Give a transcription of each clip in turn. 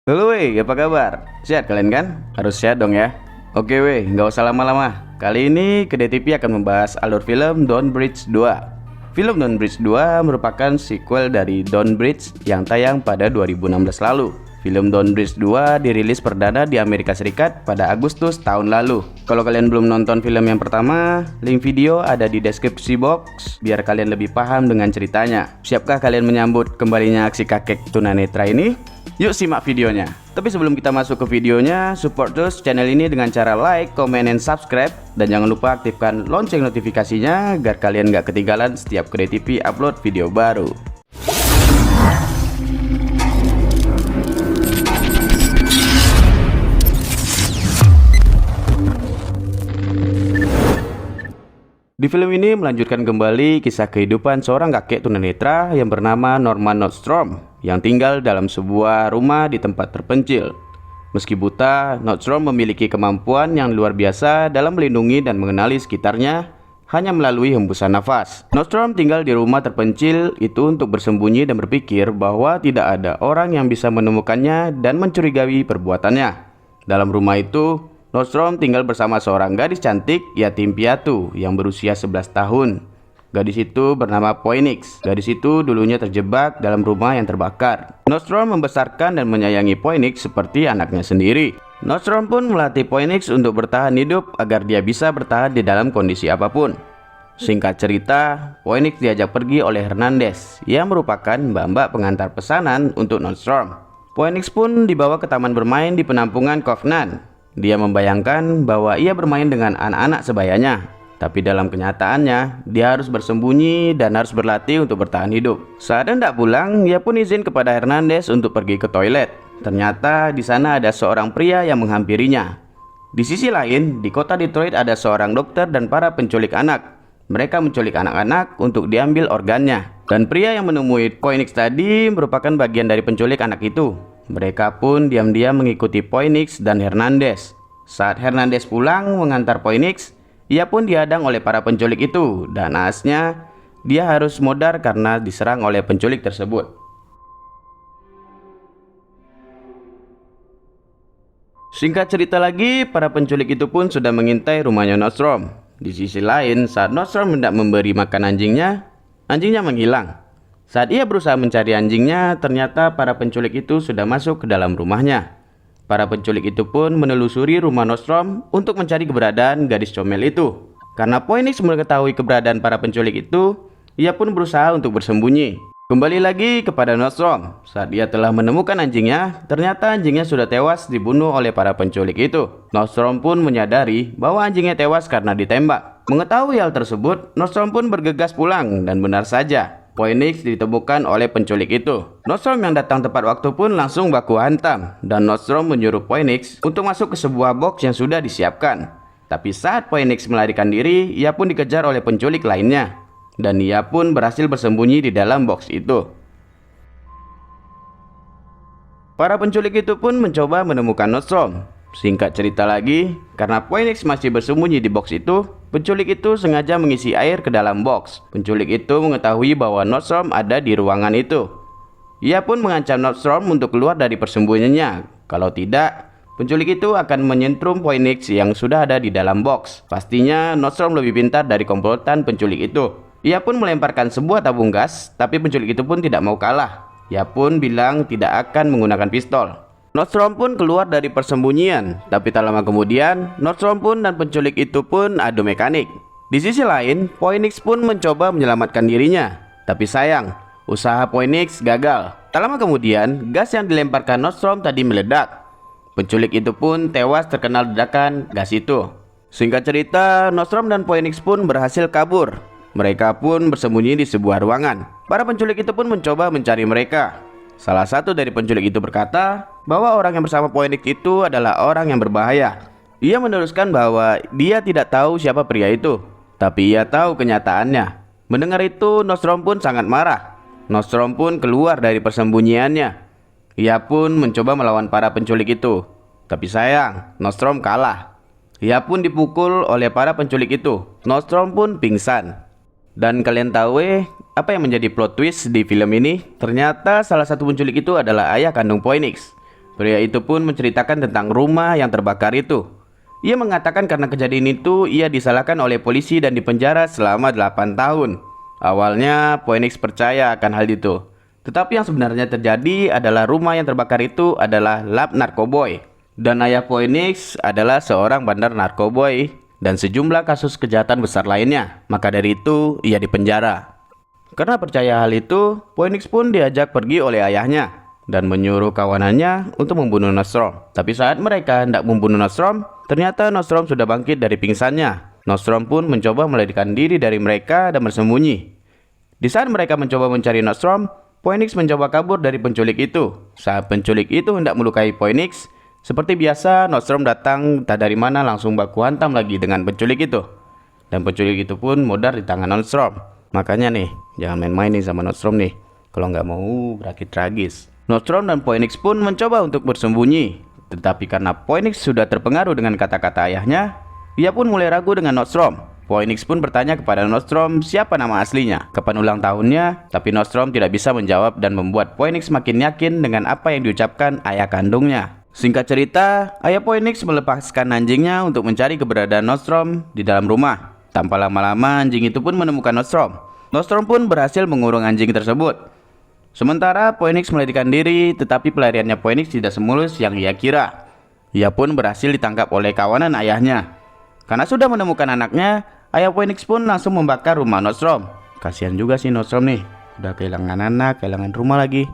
Halo weh, apa kabar? Sehat kalian kan? Harus sehat dong ya. Oke weh, nggak usah lama-lama. Kali ini Kedai TV akan membahas alur film Dawn Bridge 2. Film Dawn Bridge 2 merupakan sequel dari Dawn Bridge yang tayang pada 2016 lalu. Film Dawn Bridge 2 dirilis perdana di Amerika Serikat pada Agustus tahun lalu. Kalau kalian belum nonton film yang pertama, link video ada di deskripsi box biar kalian lebih paham dengan ceritanya. Siapkah kalian menyambut kembalinya aksi kakek tunanetra ini? Yuk simak videonya. Tapi sebelum kita masuk ke videonya, support terus channel ini dengan cara like, comment, and subscribe. Dan jangan lupa aktifkan lonceng notifikasinya agar kalian gak ketinggalan setiap Kedai TV upload video baru. Di film ini melanjutkan kembali kisah kehidupan seorang kakek tunanetra yang bernama Norman Nordstrom yang tinggal dalam sebuah rumah di tempat terpencil. Meski buta, Nordstrom memiliki kemampuan yang luar biasa dalam melindungi dan mengenali sekitarnya hanya melalui hembusan nafas. Nordstrom tinggal di rumah terpencil itu untuk bersembunyi dan berpikir bahwa tidak ada orang yang bisa menemukannya dan mencurigai perbuatannya. Dalam rumah itu, Nordstrom tinggal bersama seorang gadis cantik yatim piatu yang berusia 11 tahun. Gadis itu bernama Phoenix. Gadis itu dulunya terjebak dalam rumah yang terbakar. Nordstrom membesarkan dan menyayangi Phoenix seperti anaknya sendiri. Nordstrom pun melatih Phoenix untuk bertahan hidup agar dia bisa bertahan di dalam kondisi apapun. Singkat cerita, Phoenix diajak pergi oleh Hernandez yang merupakan mbak-mbak pengantar pesanan untuk Nordstrom. Phoenix pun dibawa ke taman bermain di penampungan Covenant. Dia membayangkan bahwa ia bermain dengan anak-anak sebayanya. Tapi dalam kenyataannya, dia harus bersembunyi dan harus berlatih untuk bertahan hidup. Saat hendak pulang, ia pun izin kepada Hernandez untuk pergi ke toilet. Ternyata di sana ada seorang pria yang menghampirinya. Di sisi lain, di kota Detroit ada seorang dokter dan para penculik anak. Mereka menculik anak-anak untuk diambil organnya. Dan pria yang menemui Phoenix tadi merupakan bagian dari penculik anak itu. Mereka pun diam-diam mengikuti Phoenix dan Hernandez. Saat Hernandez pulang mengantar Phoenix, ia pun dihadang oleh para penculik itu, dan naasnya dia harus modar karena diserang oleh penculik tersebut. Singkat cerita lagi, para penculik itu pun sudah mengintai rumahnya Nordstrom. Di sisi lain, saat Nordstrom hendak memberi makan anjingnya, anjingnya menghilang. Saat ia berusaha mencari anjingnya, ternyata para penculik itu sudah masuk ke dalam rumahnya. Para penculik itu pun menelusuri rumah Nordstrom untuk mencari keberadaan gadis comel itu. Karena Phoenix mengetahui keberadaan para penculik itu, ia pun berusaha untuk bersembunyi. Kembali lagi kepada Nordstrom. Saat ia telah menemukan anjingnya, ternyata anjingnya sudah tewas dibunuh oleh para penculik itu. Nordstrom pun menyadari bahwa anjingnya tewas karena ditembak. Mengetahui hal tersebut, Nordstrom pun bergegas pulang dan benar saja, Phoenix ditemukan oleh penculik itu. Nordstrom yang datang tepat waktu pun langsung baku hantam, dan Nordstrom menyuruh Phoenix untuk masuk ke sebuah box yang sudah disiapkan. Tapi saat Phoenix melarikan diri, ia pun dikejar oleh penculik lainnya, dan ia pun berhasil bersembunyi di dalam box itu. Para penculik itu pun mencoba menemukan Nordstrom. Singkat cerita lagi, karena Phoenix masih bersembunyi di box itu, penculik itu sengaja mengisi air ke dalam box. Penculik itu mengetahui bahwa Nordstrom ada di ruangan itu. Ia pun mengancam Nordstrom untuk keluar dari persembunyiannya. Kalau tidak, penculik itu akan menyentrum Phoenix yang sudah ada di dalam box. Pastinya Nordstrom lebih pintar dari komplotan penculik itu. Ia pun melemparkan sebuah tabung gas, tapi penculik itu pun tidak mau kalah. Ia pun bilang tidak akan menggunakan pistol. Nordstrom pun keluar dari persembunyian, tapi tak lama kemudian, Nordstrom pun dan penculik itu pun adu mekanik. Di sisi lain, Phoenix pun mencoba menyelamatkan dirinya, tapi sayang, usaha Phoenix gagal. Tak lama kemudian, gas yang dilemparkan Nordstrom tadi meledak. Penculik itu pun tewas terkena ledakan gas itu. Singkat cerita, Nordstrom dan Phoenix pun berhasil kabur. Mereka pun bersembunyi di sebuah ruangan. Para penculik itu pun mencoba mencari mereka. Salah satu dari penculik itu berkata bahwa orang yang bersama Phoenix itu adalah orang yang berbahaya. Ia meneruskan bahwa dia tidak tahu siapa pria itu, tapi ia tahu kenyataannya. Mendengar itu, Nordstrom pun sangat marah. Nordstrom pun keluar dari persembunyiannya. Ia pun mencoba melawan para penculik itu, tapi sayang, Nordstrom kalah. Ia pun dipukul oleh para penculik itu. Nordstrom pun pingsan. Dan kalian tahu apa yang menjadi plot twist di film ini? Ternyata salah satu penculik itu adalah ayah kandung Phoenix. Pria itu pun menceritakan tentang rumah yang terbakar itu. Ia mengatakan karena kejadian itu ia disalahkan oleh polisi dan dipenjara selama 8 tahun. Awalnya Phoenix percaya akan hal itu. Tetapi yang sebenarnya terjadi adalah rumah yang terbakar itu adalah lab narkoboy. Dan ayah Phoenix adalah seorang bandar narkoboy dan sejumlah kasus kejahatan besar lainnya. Maka dari itu ia dipenjara. Karena percaya hal itu, Phoenix pun diajak pergi oleh ayahnya dan menyuruh kawanannya untuk membunuh Nostrom. Tapi saat mereka hendak membunuh Nostrom, ternyata Nostrom sudah bangkit dari pingsannya. Nostrom pun mencoba melarikan diri dari mereka dan bersembunyi. Di saat mereka mencoba mencari Nostrom, Phoenix mencoba kabur dari penculik itu. Saat penculik itu hendak melukai Phoenix, seperti biasa Nostrom datang tak dari mana langsung baku hantam lagi dengan penculik itu. Dan penculik itu pun modar di tangan Nostrom. Makanya nih, jangan main-main nih sama Nostrom nih. Kalau nggak mau berakhir tragis. Nostrom dan Phoenix pun mencoba untuk bersembunyi. Tetapi karena Phoenix sudah terpengaruh dengan kata-kata ayahnya, ia pun mulai ragu dengan Nostrom. Phoenix pun bertanya kepada Nostrom siapa nama aslinya, kapan ulang tahunnya, tapi Nostrom tidak bisa menjawab dan membuat Phoenix makin yakin dengan apa yang diucapkan ayah kandungnya. Singkat cerita, ayah Phoenix melepaskan anjingnya untuk mencari keberadaan Nostrom di dalam rumah. Tanpa lama-lama anjing itu pun menemukan Nostrom. Nostrom pun berhasil mengurung anjing tersebut. Sementara Phoenix melarikan diri, tetapi pelariannya Phoenix tidak semulus yang ia kira. Ia pun berhasil ditangkap oleh kawanan ayahnya. Karena sudah menemukan anaknya, ayah Phoenix pun langsung membakar rumah Nostrom. Kasihan juga sih Nostrom nih, udah kehilangan anak, kehilangan rumah lagi.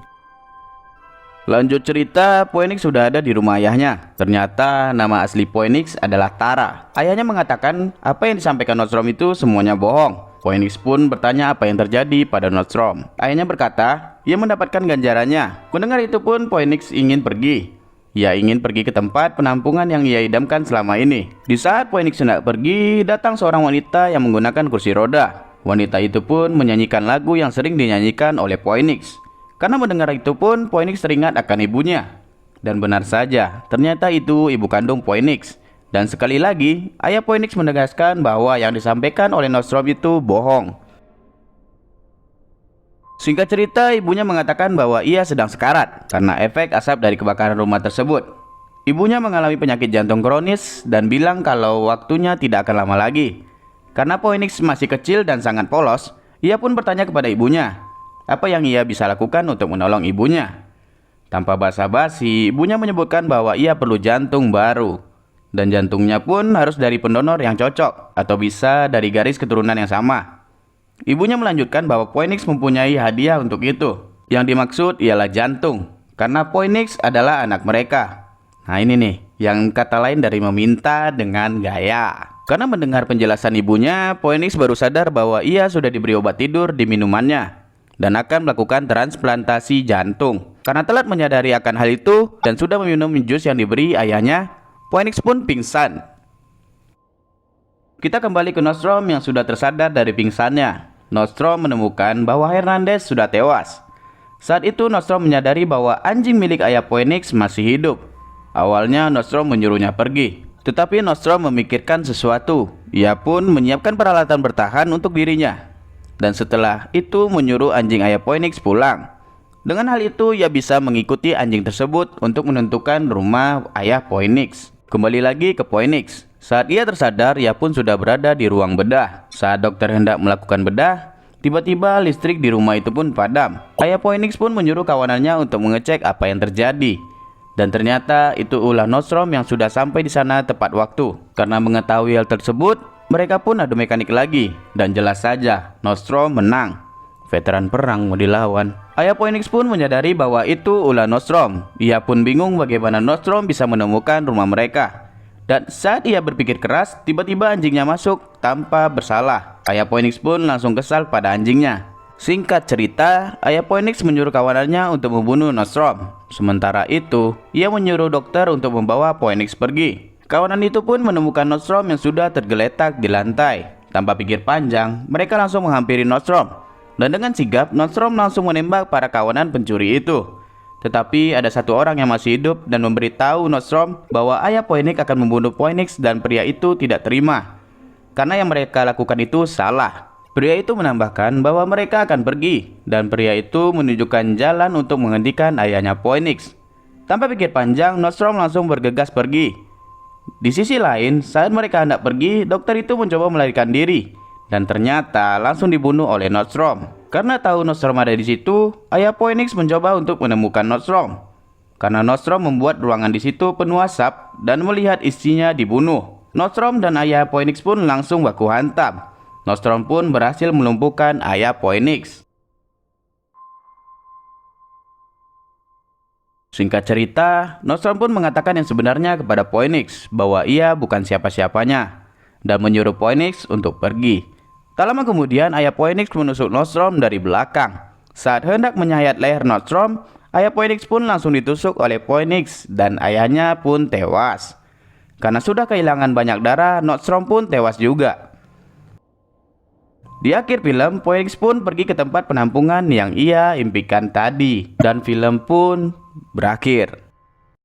Lanjut cerita, Phoenix sudah ada di rumah ayahnya. Ternyata nama asli Phoenix adalah Tara. Ayahnya mengatakan apa yang disampaikan Nostrom itu semuanya bohong. Phoenix pun bertanya apa yang terjadi pada Nostrom. Ayahnya berkata, ia mendapatkan ganjarannya. Mendengar itu pun Phoenix ingin pergi. Ia ingin pergi ke tempat penampungan yang ia idamkan selama ini. Di saat Phoenix hendak pergi, datang seorang wanita yang menggunakan kursi roda. Wanita itu pun menyanyikan lagu yang sering dinyanyikan oleh Phoenix. Karena mendengar itu pun Phoenix teringat akan ibunya. Dan benar saja, ternyata itu ibu kandung Phoenix. Dan sekali lagi, ayah Phoenix menegaskan bahwa yang disampaikan oleh Nostrom itu bohong. Singkat cerita, ibunya mengatakan bahwa ia sedang sekarat karena efek asap dari kebakaran rumah tersebut. Ibunya mengalami penyakit jantung kronis dan bilang kalau waktunya tidak akan lama lagi. Karena Phoenix masih kecil dan sangat polos, ia pun bertanya kepada ibunya, apa yang ia bisa lakukan untuk menolong ibunya. Tanpa basa-basi, ibunya menyebutkan bahwa ia perlu jantung baru. Dan jantungnya pun harus dari pendonor yang cocok atau bisa dari garis keturunan yang sama. Ibunya melanjutkan bahwa Phoenix mempunyai hadiah untuk itu. Yang dimaksud ialah jantung, karena Phoenix adalah anak mereka. Nah ini nih, yang kata lain dari meminta dengan gaya. Karena mendengar penjelasan ibunya, Phoenix baru sadar bahwa ia sudah diberi obat tidur di minumannya dan akan melakukan transplantasi jantung. Karena telat menyadari akan hal itu dan sudah meminum jus yang diberi ayahnya, Phoenix pun pingsan. Kita kembali ke Nostrom yang sudah tersadar dari pingsannya. Nostrom menemukan bahwa Hernandez sudah tewas. Saat itu Nostrom menyadari bahwa anjing milik ayah Phoenix masih hidup. Awalnya Nostrom menyuruhnya pergi, tetapi Nostrom memikirkan sesuatu. Ia pun menyiapkan peralatan bertahan untuk dirinya. Dan setelah itu menyuruh anjing ayah Phoenix pulang. Dengan hal itu ia bisa mengikuti anjing tersebut untuk menentukan rumah ayah Phoenix. Kembali lagi ke Phoenix. Saat ia tersadar, ia pun sudah berada di ruang bedah. Saat dokter hendak melakukan bedah, tiba-tiba listrik di rumah itu pun padam. Ayah Phoenix pun menyuruh kawanannya untuk mengecek apa yang terjadi. Dan ternyata itu ulah Nostrom yang sudah sampai di sana tepat waktu. Karena mengetahui hal tersebut, mereka pun adu mekanik lagi. Dan jelas saja, Nostrom menang. Veteran perang mau dilawan. Ayah Phoenix pun menyadari bahwa itu ulah Nostrom. Ia pun bingung bagaimana Nostrom bisa menemukan rumah mereka. Dan saat ia berpikir keras, tiba-tiba anjingnya masuk tanpa bersalah. Ayah Phoenix pun langsung kesal pada anjingnya. Singkat cerita, ayah Phoenix menyuruh kawanannya untuk membunuh Nostrom. Sementara itu, ia menyuruh dokter untuk membawa Phoenix pergi. Kawanan itu pun menemukan Nostrom yang sudah tergeletak di lantai. Tanpa pikir panjang, mereka langsung menghampiri Nostrom. Dan dengan sigap, Nostrom langsung menembak para kawanan pencuri itu. Tetapi ada satu orang yang masih hidup dan memberitahu Nostrom bahwa ayah Phoenix akan membunuh Phoenix dan pria itu tidak terima. Karena yang mereka lakukan itu salah. Pria itu menambahkan bahwa mereka akan pergi dan pria itu menunjukkan jalan untuk menghentikan ayahnya Phoenix. Tanpa pikir panjang, Nordstrom langsung bergegas pergi. Di sisi lain, saat mereka hendak pergi, dokter itu mencoba melarikan diri dan ternyata langsung dibunuh oleh Nordstrom. Karena tahu Nordstrom ada di situ, ayah Phoenix mencoba untuk menemukan Nordstrom. Karena Nordstrom membuat ruangan di situ penuh asap dan melihat istrinya dibunuh. Nordstrom dan ayah Phoenix pun langsung baku hantam. Nordstrom pun berhasil melumpuhkan ayah Phoenix. Singkat cerita, Nordstrom pun mengatakan yang sebenarnya kepada Phoenix bahwa ia bukan siapa-siapanya dan menyuruh Phoenix untuk pergi. Tak lama kemudian, ayah Phoenix menusuk Nordstrom dari belakang. Saat hendak menyayat leher Nordstrom, ayah Phoenix pun langsung ditusuk oleh Phoenix dan ayahnya pun tewas. Karena sudah kehilangan banyak darah, Nordstrom pun tewas juga. Di akhir film, Phoenix pun pergi ke tempat penampungan yang ia impikan tadi dan film pun berakhir.